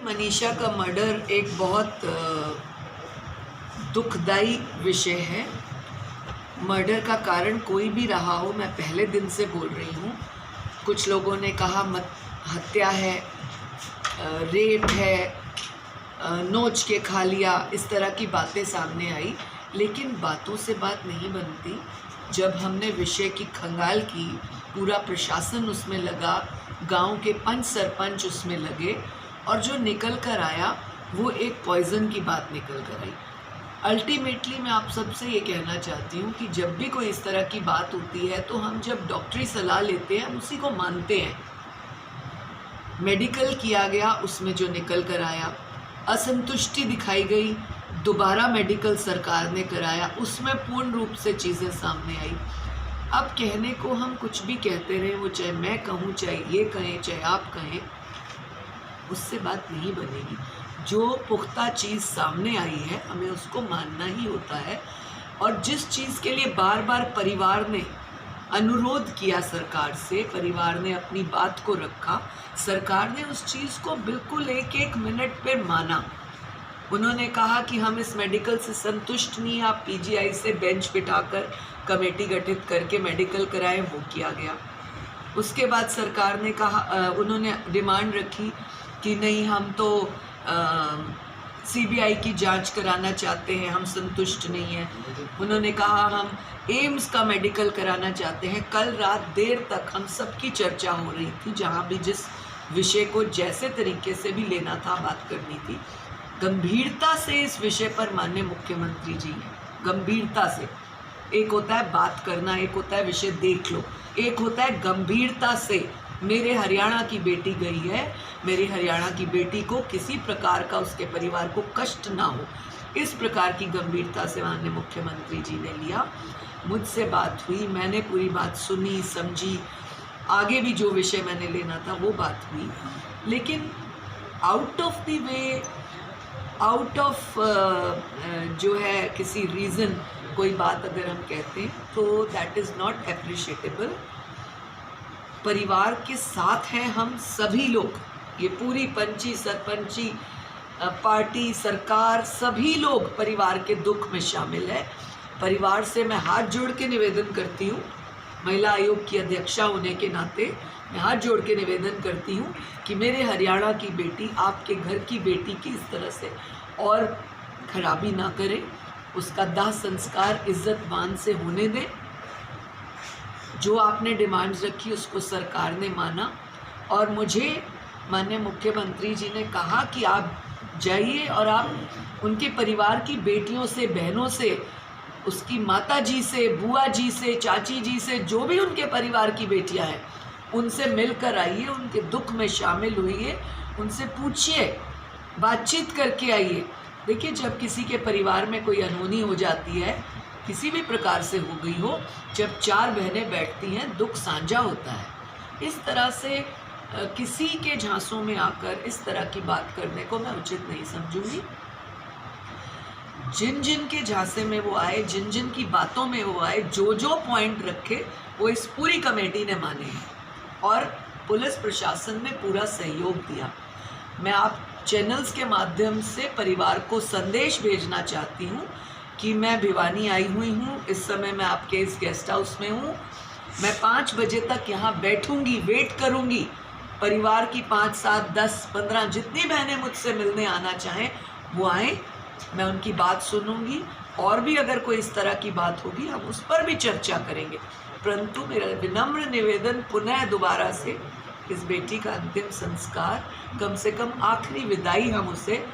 मनीषा का मर्डर एक बहुत दुखदाई विषय है। मर्डर का कारण कोई भी रहा हो, मैं पहले दिन से बोल रही हूँ। कुछ लोगों ने कहा हत्या है, रेप है, नोच के खा लिया, इस तरह की बातें सामने आई। लेकिन बातों से बात नहीं बनती। जब हमने विषय की खंगाल की, पूरा प्रशासन उसमें लगा, गांव के पंच सरपंच उसमें लगे, और जो निकल कर आया वो एक पॉइज़न की बात निकल कर आई। अल्टीमेटली मैं आप सबसे ये कहना चाहती हूँ कि जब भी कोई इस तरह की बात होती है तो हम जब डॉक्टरी सलाह लेते हैं हम उसी को मानते हैं। मेडिकल किया गया, उसमें जो निकल कर आया, असंतुष्टि दिखाई गई, दोबारा मेडिकल सरकार ने कराया, उसमें पूर्ण रूप से चीज़ें सामने आई। अब कहने को हम कुछ भी कहते रहे, वो चाहे मैं कहूँ, चाहे ये कहें, चाहे आप कहें, उससे बात नहीं बनेगी। जो पुख्ता चीज़ सामने आई है हमें उसको मानना ही होता है। और जिस चीज़ के लिए बार बार परिवार ने अनुरोध किया सरकार से, परिवार ने अपनी बात को रखा, सरकार ने उस चीज़ को बिल्कुल एक एक मिनट पे माना। उन्होंने कहा कि हम इस मेडिकल से संतुष्ट नहीं, आप पीजीआई से बेंच बिठाकर कमेटी गठित करके मेडिकल कराएं, वो किया गया। उसके बाद सरकार ने कहा, उन्होंने डिमांड रखी कि नहीं, हम तो सीबीआई की जांच कराना चाहते हैं, हम संतुष्ट नहीं हैं। उन्होंने कहा हम एम्स का मेडिकल कराना चाहते हैं। कल रात देर तक हम सबकी चर्चा हो रही थी, जहां भी जिस विषय को जैसे तरीके से भी लेना था, बात करनी थी, गंभीरता से इस विषय पर माननीय मुख्यमंत्री जी हैं, गंभीरता से। एक होता है बात करना, एक होता है विषय देख लो, एक होता है गंभीरता से। मेरे हरियाणा की बेटी गई है, मेरी हरियाणा की बेटी को किसी प्रकार का, उसके परिवार को कष्ट ना हो, इस प्रकार की गंभीरता से माननीय मुख्यमंत्री जी ने लिया। मुझसे बात हुई, मैंने पूरी बात सुनी, समझी, आगे भी जो विषय मैंने लेना था वो बात हुई। लेकिन out of the way, out of जो है किसी रीज़न कोई बात अगर हम कहते हैं तो दैट इज़ नॉट एप्रिशिएटेबल। परिवार के साथ हैं हम सभी लोग, ये पूरी पंची सरपंची पार्टी, सरकार, सभी लोग परिवार के दुख में शामिल है। परिवार से मैं हाथ जोड़ के निवेदन करती हूँ, महिला आयोग की अध्यक्षा होने के नाते मैं हाथ जोड़ के निवेदन करती हूँ कि मेरे हरियाणा की बेटी, आपके घर की बेटी की इस तरह से और खराबी ना करें, उसका दाह संस्कार इज्जत-मान से होने दें। जो आपने डिमांड्स रखी उसको सरकार ने माना, और मुझे माननीय मुख्यमंत्री जी ने कहा कि आप जाइए और आप उनके परिवार की बेटियों से, बहनों से, उसकी माता जी से, बुआ जी से, चाची जी से, जो भी उनके परिवार की बेटियां हैं, उनसे मिलकर आइए, उनके दुख में शामिल होइए, उनसे पूछिए, बातचीत करके आइए। देखिए, जब किसी के परिवार में कोई अनहोनी हो जाती है, किसी भी प्रकार से हो गई हो, जब चार बहनें बैठती हैं, दुख साझा होता है। इस तरह से किसी के झांसों में आकर इस तरह की बात करने को मैं उचित नहीं समझूंगी। जिन जिन के झांसे में वो आए, जिन जिन की बातों में वो आए, जो जो पॉइंट रखे, वो इस पूरी कमेटी ने माने हैं और पुलिस प्रशासन ने पूरा सहयोग दिया। मैं आप चैनल्स के माध्यम से परिवार को संदेश भेजना चाहती हूँ कि मैं भिवानी आई हुई हूँ, इस समय मैं आपके इस गेस्ट हाउस में हूँ, मैं 5 बजे तक यहाँ बैठूंगी, वेट करूँगी। परिवार की 5, 7, 10, 15 जितनी बहनें मुझसे मिलने आना चाहें वो आएँ, मैं उनकी बात सुनूंगी, और भी अगर कोई इस तरह की बात होगी हम उस पर भी चर्चा करेंगे। परंतु मेरा विनम्र निवेदन पुनः दोबारा से, इस बेटी का अंतिम संस्कार, कम से कम आखिरी विदाई हम उसे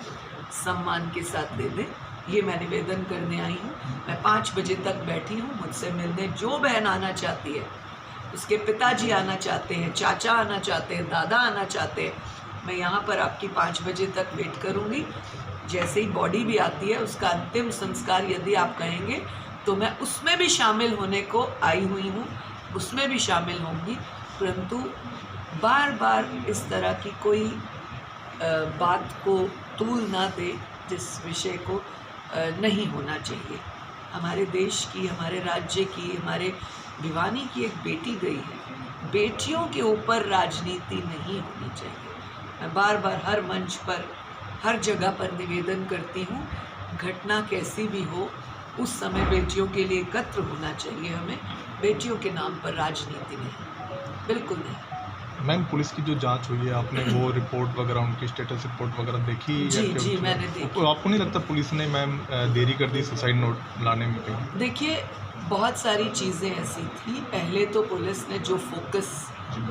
सम्मान के साथ दे दें, ये मैं निवेदन करने आई हूँ। मैं 5 बजे तक बैठी हूँ, मुझसे मिलने जो बहन आना चाहती है, उसके पिताजी आना चाहते हैं, चाचा आना चाहते हैं, दादा आना चाहते हैं, मैं यहाँ पर आपकी 5 बजे तक वेट करूँगी। जैसे ही बॉडी भी आती है, उसका अंतिम संस्कार यदि आप कहेंगे तो मैं उसमें भी शामिल होने को आई हुई हूँ, उसमें भी शामिल होंगी। परंतु बार बार इस तरह की कोई बात को तूल ना दे जिस विषय को नहीं होना चाहिए। हमारे देश की, हमारे राज्य की, हमारे भिवानी की एक बेटी गई है, बेटियों के ऊपर राजनीति नहीं होनी चाहिए। मैं बार बार हर मंच पर हर जगह पर निवेदन करती हूँ, घटना कैसी भी हो उस समय बेटियों के लिए एकत्र होना चाहिए हमें। बेटियों के नाम पर राजनीति नहीं, बिल्कुल नहीं। मैम, पुलिस की जो जांच हुई है, आपने वो रिपोर्ट वगैरह, उनकी स्टेटस रिपोर्ट वगैरह देखी? जी, मैंने देखी। आपको नहीं लगता पुलिस ने मैम देरी कर दी सुसाइड नोट लाने में कहीं? देखिए, बहुत सारी चीज़ें ऐसी थी। पहले तो पुलिस ने जो फोकस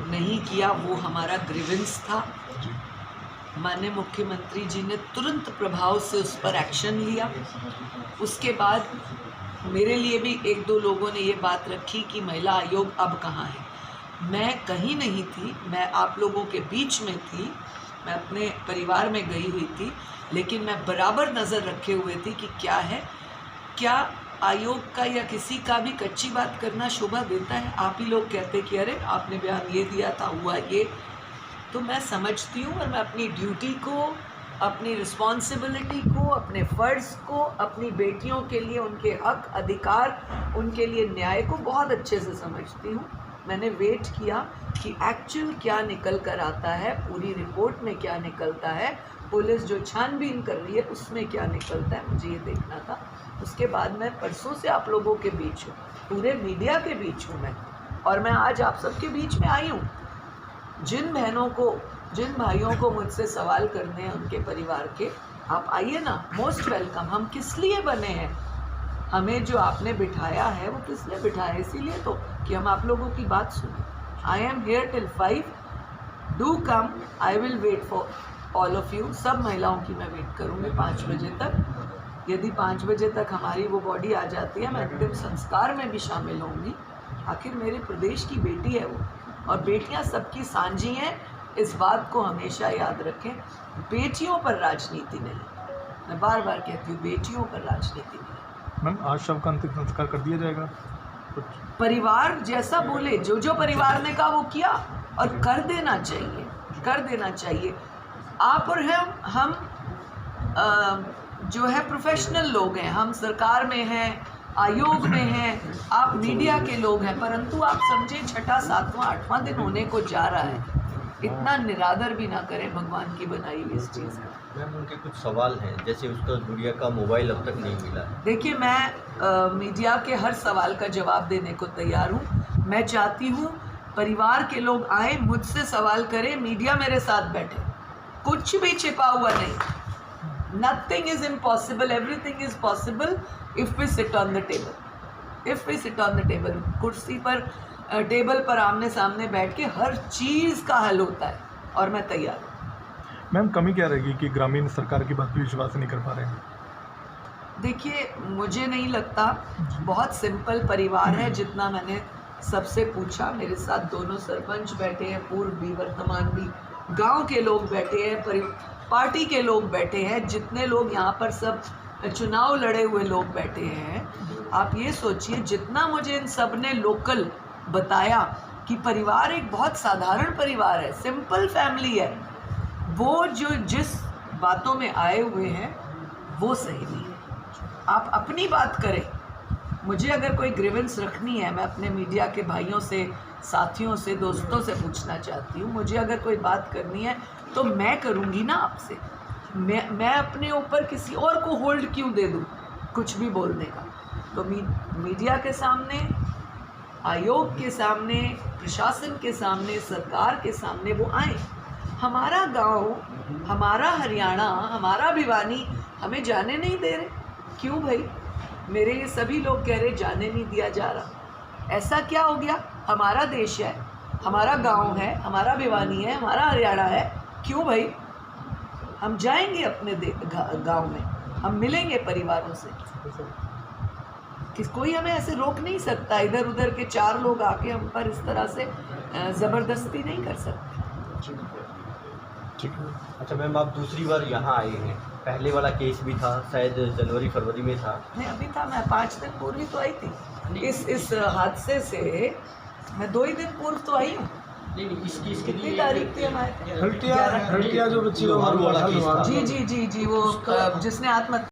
नहीं किया वो हमारा ग्रीवेंस था। माननीय मुख्यमंत्री जी ने तुरंत प्रभाव से उस पर एक्शन लिया। उसके बाद मेरे लिए भी एक दो लोगों ने ये बात रखी कि महिला आयोग अब कहाँ है। मैं कहीं नहीं थी, मैं आप लोगों के बीच में थी, मैं अपने परिवार में गई हुई थी, लेकिन मैं बराबर नज़र रखे हुए थी कि क्या है, क्या आयोग का या किसी का भी कच्ची बात करना शोभा देता है। आप ही लोग कहते कि अरे आपने बयान ये दिया था, हुआ ये। तो मैं समझती हूँ और मैं अपनी ड्यूटी को, अपनी रिस्पॉन्सिबिलिटी को, अपने फ़र्ज़ को, अपनी बेटियों के लिए उनके हक अधिकार, उनके लिए न्याय को बहुत अच्छे से समझती हूँ। मैंने वेट किया कि एक्चुअल क्या निकल कर आता है, पूरी रिपोर्ट में क्या निकलता है, पुलिस जो छानबीन कर रही है उसमें क्या निकलता है, मुझे ये देखना था। उसके बाद मैं परसों से आप लोगों के बीच हूँ, पूरे मीडिया के बीच हूँ मैं, और मैं आज आप सबके बीच में आई हूँ। जिन बहनों को, जिन भाइयों को मुझसे सवाल करने हैं उनके परिवार के, आप आइए ना, मोस्ट वेलकम। हम किस लिए बने हैं, हमें जो आपने बिठाया है वो किस लिए बिठाया है? इसीलिए तो कि हम आप लोगों की बात सुने। I am here till 5, do come, I will wait for all of you. सब महिलाओं की मैं वेट करूँगी 5 बजे तक। यदि 5 बजे तक हमारी वो बॉडी आ जाती है, मैं अंतिम संस्कार में भी शामिल होंगी। आखिर मेरे प्रदेश की बेटी है वो, और बेटियां सबकी सांझी हैं, इस बात को हमेशा याद रखें। बेटियों पर राजनीति नहीं, मैं बार बार कहती हूँ, बेटियों पर राजनीति नहीं। मैम, आज शव का अंतिम संस्कार कर दिया जाएगा? कुछ परिवार जैसा बोले, जो जो परिवार ने कहा वो किया, और कर देना चाहिए, कर देना चाहिए। आप और हम जो है प्रोफेशनल लोग हैं, हम सरकार में हैं, आयोग में हैं, आप मीडिया के लोग हैं, परंतु आप समझे 6ठा 7वां 8वां दिन होने को जा रहा है, इतना निरादर भी ना करें भगवान की बनाई हुई इस चीज़ का। मैम, उनके कुछ सवाल हैं, जैसे उसका गुड़िया का मोबाइल अब तक नहीं मिला है। देखिए, मैं मीडिया के हर सवाल का जवाब देने को तैयार हूँ। मैं चाहती हूँ परिवार के लोग आए, मुझसे सवाल करें, मीडिया मेरे साथ बैठे, कुछ भी छिपा हुआ नहीं। Nothing is impossible, everything is possible if we sit on the table. If we sit on the table, कुर्सी पर, टेबल पर आमने सामने बैठ के हर चीज़ का हल होता है, और मैं तैयार हूँ। मैम, कमी क्या रहेगी कि ग्रामीण सरकार की बात भी विश्वास नहीं कर पा रहे हैं? देखिए, मुझे नहीं लगता, बहुत सिंपल परिवार है। जितना मैंने सबसे पूछा, मेरे साथ दोनों सरपंच बैठे हैं, पूर्व भी वर्तमान भी, गांव के लोग बैठे हैं, पार्टी के लोग बैठे हैं, जितने लोग यहाँ पर सब चुनाव लड़े हुए लोग बैठे हैं। आप ये सोचिए, जितना मुझे इन सब ने लोकल बताया कि परिवार एक बहुत साधारण परिवार है, सिंपल फैमिली है, वो जो जिस बातों में आए हुए हैं वो सही नहीं है। आप अपनी बात करें, मुझे अगर कोई ग्रीवेंस रखनी है, मैं अपने मीडिया के भाइयों से, साथियों से, दोस्तों से पूछना चाहती हूँ, मुझे अगर कोई बात करनी है तो मैं करूँगी ना आपसे। मैं अपने ऊपर किसी और को होल्ड क्यों दे दूँ कुछ भी बोलने का? तो मीडिया के सामने, आयोग के सामने, प्रशासन के सामने, सरकार के सामने वो आए। हमारा गांव, हमारा हरियाणा, हमारा भिवानी हमें जाने नहीं दे रहे। क्यों भाई? मेरे ये सभी लोग कह रहे जाने नहीं दिया जा रहा। ऐसा क्या हो गया? हमारा देश है, हमारा गांव है, हमारा भिवानी है, हमारा हरियाणा है, क्यों भाई? हम जाएंगे अपने गांव में, हम मिलेंगे परिवारों से, कि कोई हमें ऐसे रोक नहीं सकता। इधर उधर के 4 लोग आके हम पर इस तरह से ज़बरदस्ती नहीं कर सकते। अच्छा मैम, आप दूसरी बार यहाँ आए हैं, पहले वाला केस भी था, शायद जनवरी फरवरी में था। नहीं, अभी था, मैं 5 दिन पूर्व ही तो आई थी। इस हादसे से मैं 2 ही दिन पूर्व तो आई हूँ। नहीं, इसकी कितनी तारीख थी हमारे? हल्टिया जो बच्ची जी, वो जिसने आत्महत्या